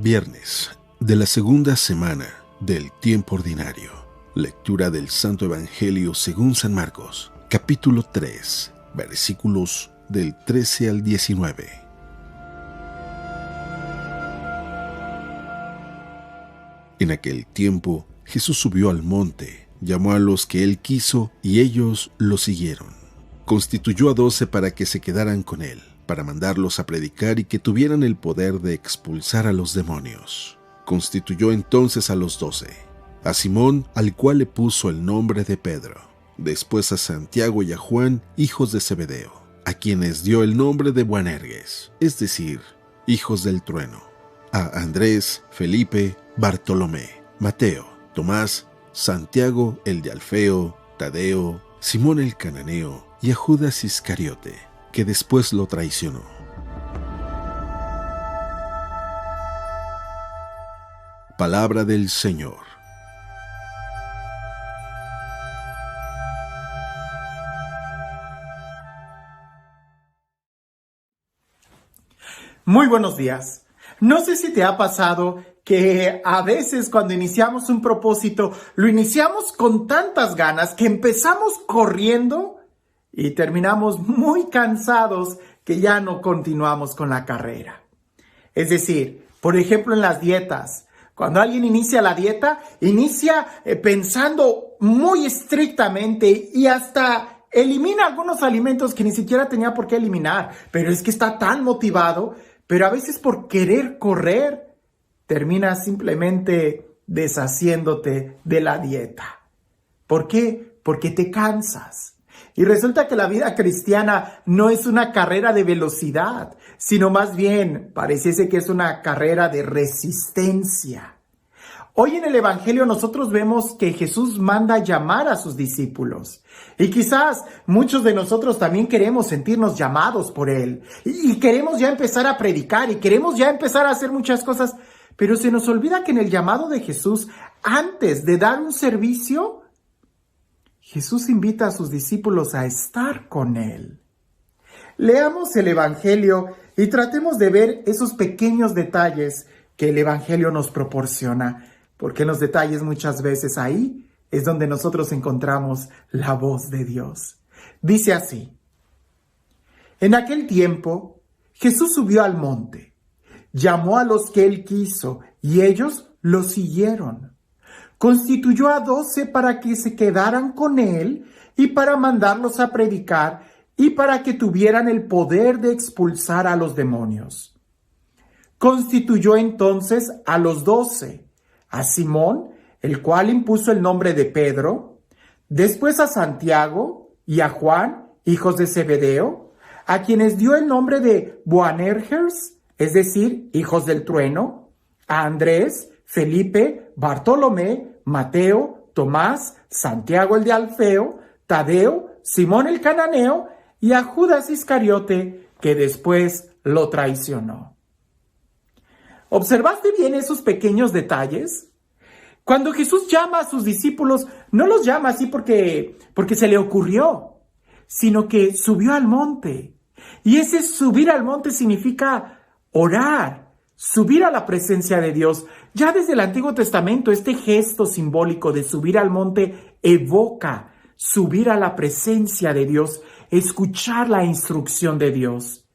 Viernes de la segunda semana del tiempo ordinario. Lectura del Santo Evangelio según San Marcos, capítulo 3, versículos del 13 al 19. En aquel tiempo, Jesús subió al monte, llamó a los que él quiso y ellos lo siguieron. Constituyó a 12 para que se quedaran con él, para mandarlos a predicar y que tuvieran el poder de expulsar a los demonios. Constituyó entonces a los 12, a Simón, al cual le puso el nombre de Pedro, después a Santiago y a Juan, hijos de Zebedeo, a quienes dio el nombre de Boanerges, es decir, hijos del trueno, a Andrés, Felipe, Bartolomé, Mateo, Tomás, Santiago el de Alfeo, Tadeo, Simón el cananeo y a Judas Iscariote, que después lo traicionó. Palabra del Señor. Muy buenos días. No sé si te ha pasado que a veces cuando iniciamos un propósito, lo iniciamos con tantas ganas que empezamos corriendo y terminamos muy cansados que ya no continuamos con la carrera. Es decir, por ejemplo en las dietas, cuando alguien inicia la dieta, inicia pensando muy estrictamente y hasta elimina algunos alimentos que ni siquiera tenía por qué eliminar, pero es que está tan motivado, pero a veces por querer correr, terminas simplemente deshaciéndote de la dieta. ¿Por qué? Porque te cansas. Y resulta que la vida cristiana no es una carrera de velocidad, sino más bien pareciese que es una carrera de resistencia. Hoy en el Evangelio nosotros vemos que Jesús manda llamar a sus discípulos. Y quizás muchos de nosotros también queremos sentirnos llamados por Él. Y queremos ya empezar a predicar y queremos ya empezar a hacer muchas cosas. Pero se nos olvida que en el llamado de Jesús, antes de dar un servicio, Jesús invita a sus discípulos a estar con Él. Leamos el Evangelio y tratemos de ver esos pequeños detalles que el Evangelio nos proporciona, porque en los detalles muchas veces ahí es donde nosotros encontramos la voz de Dios. Dice así: en aquel tiempo, Jesús subió al monte, llamó a los que él quiso y ellos lo siguieron. Constituyó a 12 para que se quedaran con él y para mandarlos a predicar y para que tuvieran el poder de expulsar a los demonios. Constituyó entonces a los 12, a Simón, el cual impuso el nombre de Pedro, después a Santiago y a Juan, hijos de Zebedeo, a quienes dio el nombre de Boanerges, es decir, hijos del trueno, a Andrés, Felipe, Bartolomé, Mateo, Tomás, Santiago el de Alfeo, Tadeo, Simón el cananeo y a Judas Iscariote, que después lo traicionó. ¿Observaste bien esos pequeños detalles? Cuando Jesús llama a sus discípulos, no los llama así porque se le ocurrió, sino que subió al monte. Y ese subir al monte significa orar, subir a la presencia de Dios. Ya desde el Antiguo Testamento, este gesto simbólico de subir al monte evoca subir a la presencia de Dios, escuchar la instrucción de Dios.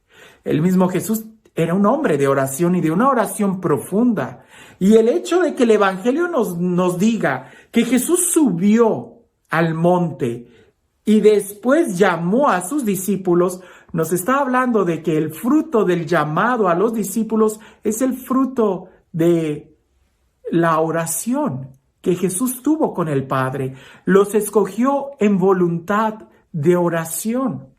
El mismo Jesús era un hombre de oración y de una oración profunda. Y el hecho de que el Evangelio nos diga que Jesús subió al monte y después llamó a sus discípulos, nos está hablando de que el fruto del llamado a los discípulos es el fruto de la oración que Jesús tuvo con el Padre. Los escogió en voluntad de oración.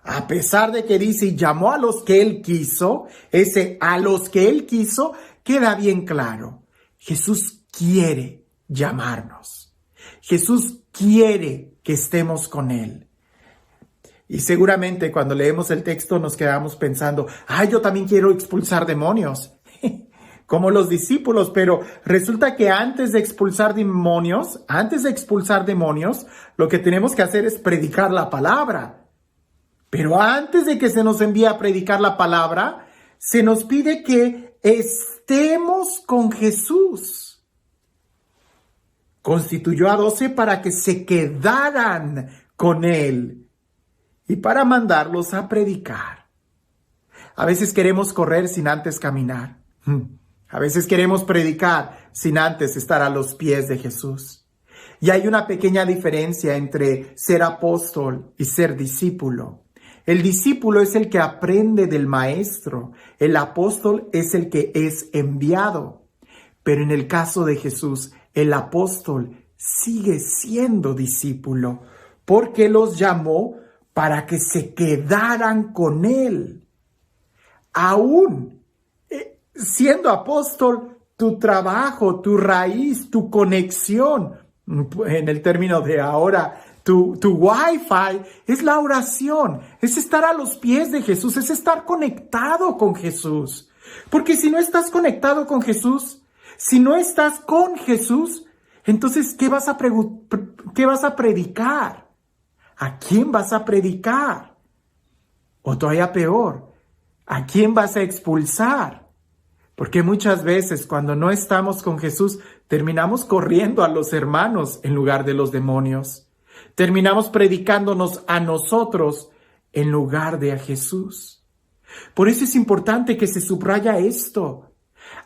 A pesar de que dice, llamó a los que él quiso, ese a los que él quiso, queda bien claro. Jesús quiere llamarnos. Jesús quiere que estemos con él. Y seguramente cuando leemos el texto nos quedamos pensando, yo también quiero expulsar demonios, como los discípulos, pero resulta que antes de expulsar demonios, lo que tenemos que hacer es predicar la palabra. Pero antes de que se nos envíe a predicar la palabra, se nos pide que estemos con Jesús. Constituyó a 12 para que se quedaran con Él y para mandarlos a predicar. A veces queremos correr sin antes caminar. A veces queremos predicar sin antes estar a los pies de Jesús. Y hay una pequeña diferencia entre ser apóstol y ser discípulo. El discípulo es el que aprende del maestro. El apóstol es el que es enviado. Pero en el caso de Jesús, el apóstol sigue siendo discípulo porque los llamó para que se quedaran con Él. Aún siendo apóstol, tu trabajo, tu raíz, tu conexión, en el término de ahora, tu Wi-Fi, es la oración, es estar a los pies de Jesús, es estar conectado con Jesús. Porque si no estás conectado con Jesús, si no estás con Jesús, entonces, ¿qué vas a predicar? ¿A quién vas a predicar? O todavía peor, ¿a quién vas a expulsar? Porque muchas veces cuando no estamos con Jesús, terminamos corriendo a los hermanos en lugar de los demonios. Terminamos predicándonos a nosotros en lugar de a Jesús. Por eso es importante que se subraya esto.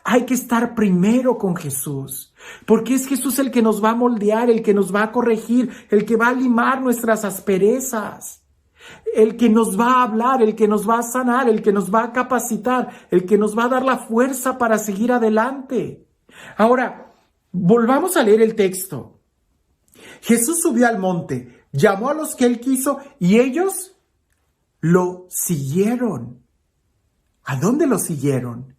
Hay que estar primero con Jesús, porque es Jesús el que nos va a moldear, el que nos va a corregir, el que va a limar nuestras asperezas, el que nos va a hablar, el que nos va a sanar, el que nos va a capacitar, el que nos va a dar la fuerza para seguir adelante. Ahora, volvamos a leer el texto. Jesús subió al monte, llamó a los que Él quiso y ellos lo siguieron. ¿A dónde lo siguieron?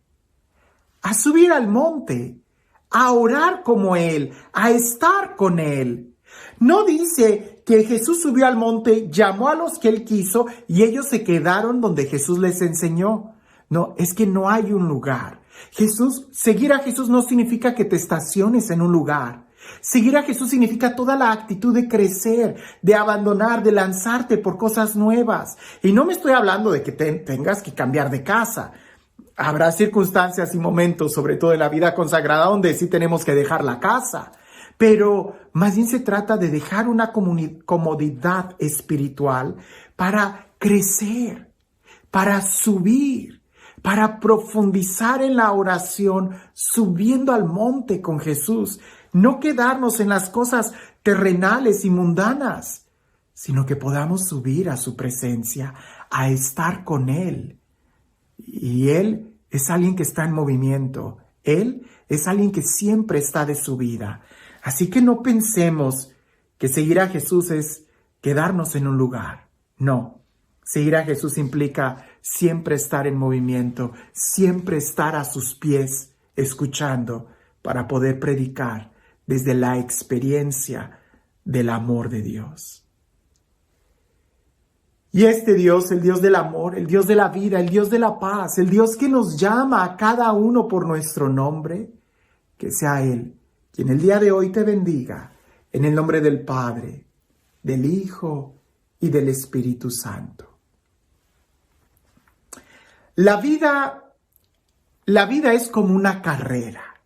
A subir al monte, a orar como Él, a estar con Él. No dice que Jesús subió al monte, llamó a los que Él quiso y ellos se quedaron donde Jesús les enseñó. No, es que no hay un lugar. Seguir a Jesús no significa que te estaciones en un lugar. Seguir a Jesús significa toda la actitud de crecer, de abandonar, de lanzarte por cosas nuevas. Y no me estoy hablando de que tengas que cambiar de casa. Habrá circunstancias y momentos, sobre todo en la vida consagrada, donde sí tenemos que dejar la casa. Pero más bien se trata de dejar una comodidad espiritual para crecer, para subir, para profundizar en la oración, subiendo al monte con Jesús. No quedarnos en las cosas terrenales y mundanas, sino que podamos subir a su presencia, a estar con Él. Y Él es alguien que está en movimiento. Él es alguien que siempre está de su vida. Así que no pensemos que seguir a Jesús es quedarnos en un lugar. No, seguir a Jesús implica siempre estar en movimiento, siempre estar a sus pies, escuchando, para poder predicar desde la experiencia del amor de Dios. Y este Dios, el Dios del amor, el Dios de la vida, el Dios de la paz, el Dios que nos llama a cada uno por nuestro nombre, que sea Él quien el día de hoy te bendiga, en el nombre del Padre, del Hijo y del Espíritu Santo. La vida es como una carrera,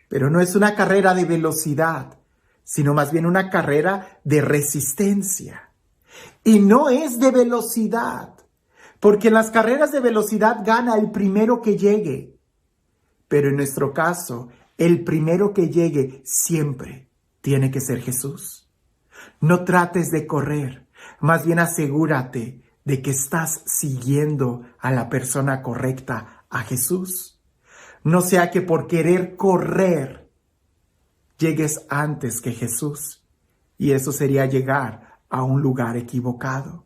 pero no es una carrera de velocidad, sino más bien una carrera de resistencia. Y no es de velocidad, porque en las carreras de velocidad gana el primero que llegue. Pero en nuestro caso, el primero que llegue siempre tiene que ser Jesús. No trates de correr, más bien asegúrate de que estás siguiendo a la persona correcta, a Jesús. No sea que por querer correr llegues antes que Jesús, y eso sería llegar a un lugar equivocado.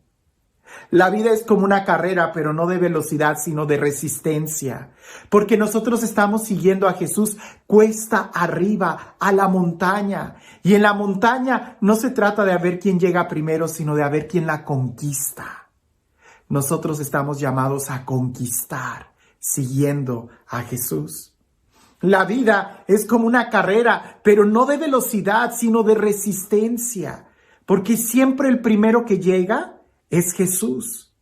La vida es como una carrera, pero no de velocidad, sino de resistencia. Porque nosotros estamos siguiendo a Jesús cuesta arriba, a la montaña. Y en la montaña no se trata de a ver quién llega primero, sino de a ver quién la conquista. Nosotros estamos llamados a conquistar, siguiendo a Jesús. La vida es como una carrera, pero no de velocidad, sino de resistencia. Porque siempre el primero que llega es Jesús.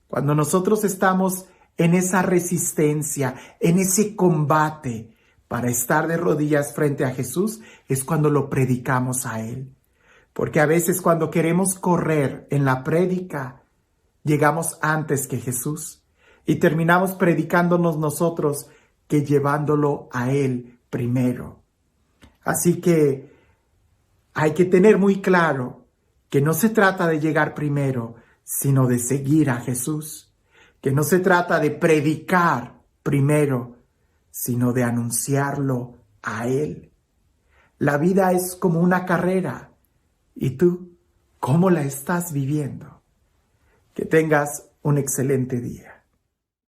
Cuando nosotros estamos en esa resistencia, en ese combate para estar de rodillas frente a Jesús, es cuando lo predicamos a Él. Porque a veces cuando queremos correr en la prédica, llegamos antes que Jesús y terminamos predicándonos nosotros que llevándolo a Él primero. Así que hay que tener muy claro que no se trata de llegar primero, sino de seguir a Jesús. Que no se trata de predicar primero, sino de anunciarlo a Él. La vida es como una carrera. ¿Y tú cómo la estás viviendo? Que tengas un excelente día.